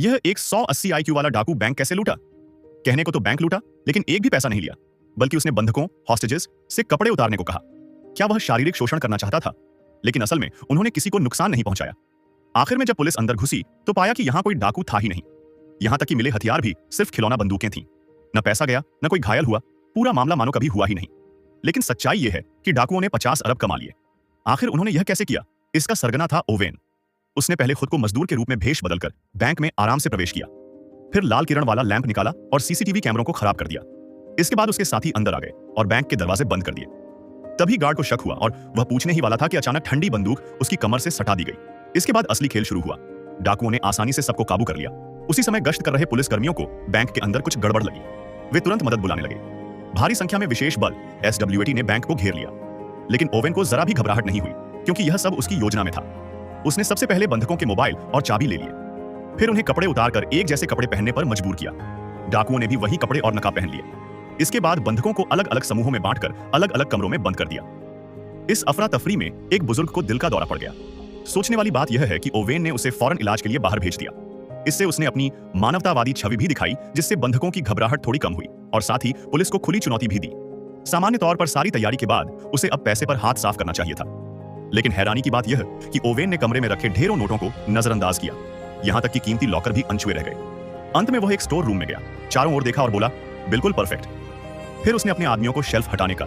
यह एक 180 IQ वाला डाकू बैंक कैसे लूटा? कहने को तो बैंक लूटा, लेकिन एक भी पैसा नहीं लिया, बल्कि उसने बंधकों हॉस्टेजेस से कपड़े उतारने को कहा। क्या वह शारीरिक शोषण करना चाहता था? लेकिन असल में उन्होंने किसी को नुकसान नहीं पहुंचाया। आखिर में जब पुलिस अंदर घुसी तो पाया कि यहां कोई डाकू था ही नहीं। यहां तक कि मिले हथियार भी सिर्फ खिलौना बंदूकें थीं। न पैसा गया, न कोई घायल हुआ। पूरा मामला मानो कभी हुआ ही नहीं। लेकिन सच्चाई यह है कि डाकुओं ने 50 अरब कमा लिए। आखिर उन्होंने यह कैसे किया? इसका सरगना था ओवेन। उसने पहले खुद को मजदूर के रूप में भेष बदलकर बैंक में आराम से प्रवेश किया। फिर लाल किरण वाला लैंप निकाला और सीसीटीवी कैमरों को खराब कर दिया। इसके बाद उसके साथी अंदर आ गए और बैंक के दरवाजे बंद कर दिए। तभी गार्ड को शक हुआ और वह पूछने ही वाला था कि अचानक ठंडी बंदूक उसकी कमर से सटा दी गई। इसके बाद असली खेल शुरू हुआ। डाकुओं ने आसानी से सबको काबू कर लिया। उसी समय गश्त कर रहे पुलिसकर्मियों को बैंक के अंदर कुछ गड़बड़ लगी। वे तुरंत मदद बुलाने लगे। भारी संख्या में विशेष बल SWAT ने बैंक को घेर लिया। लेकिन ओवेन को जरा भी घबराहट नहीं हुई, क्योंकि यह सब उसकी योजना में था। उसने सबसे पहले बंधकों के मोबाइल और चाबी ले लिए। फिर उन्हें कपड़े उतारकर एक जैसे कपड़े पहनने पर मजबूर किया। डाकुओं ने भी वही कपड़े और नकाब पहन लिए। इसके बाद बंधकों को अलग अलग समूहों में बांटकर अलग अलग कमरों में बंद कर दिया। इस अफरा तफरी में एक बुजुर्ग को दिल का दौरा पड़ गया। सोचने वाली बात यह है कि ओवेन ने उसे फौरन इलाज के लिए बाहर भेज दिया। इससे उसने अपनी मानवतावादी छवि भी दिखाई, जिससे बंधकों की घबराहट थोड़ी कम हुई और साथ ही पुलिस को खुली चुनौती भी दी। सामान्य तौर पर सारी तैयारी के बाद उसे अब पैसे पर हाथ साफ करना चाहिए था। लेकिन हैरानी की बात यह कि ओवेन ने कमरे में रखे ढेरों नोटों को नजरअंदाज किया। यहां तक कि कीमती लॉकर भी अनछुए रह गए। अंत में वह एक स्टोर रूम में गया, चारों ओर देखा और बोला, बिल्कुल परफेक्ट। फिर उसने अपने आदमियों को शेल्फ हटाने का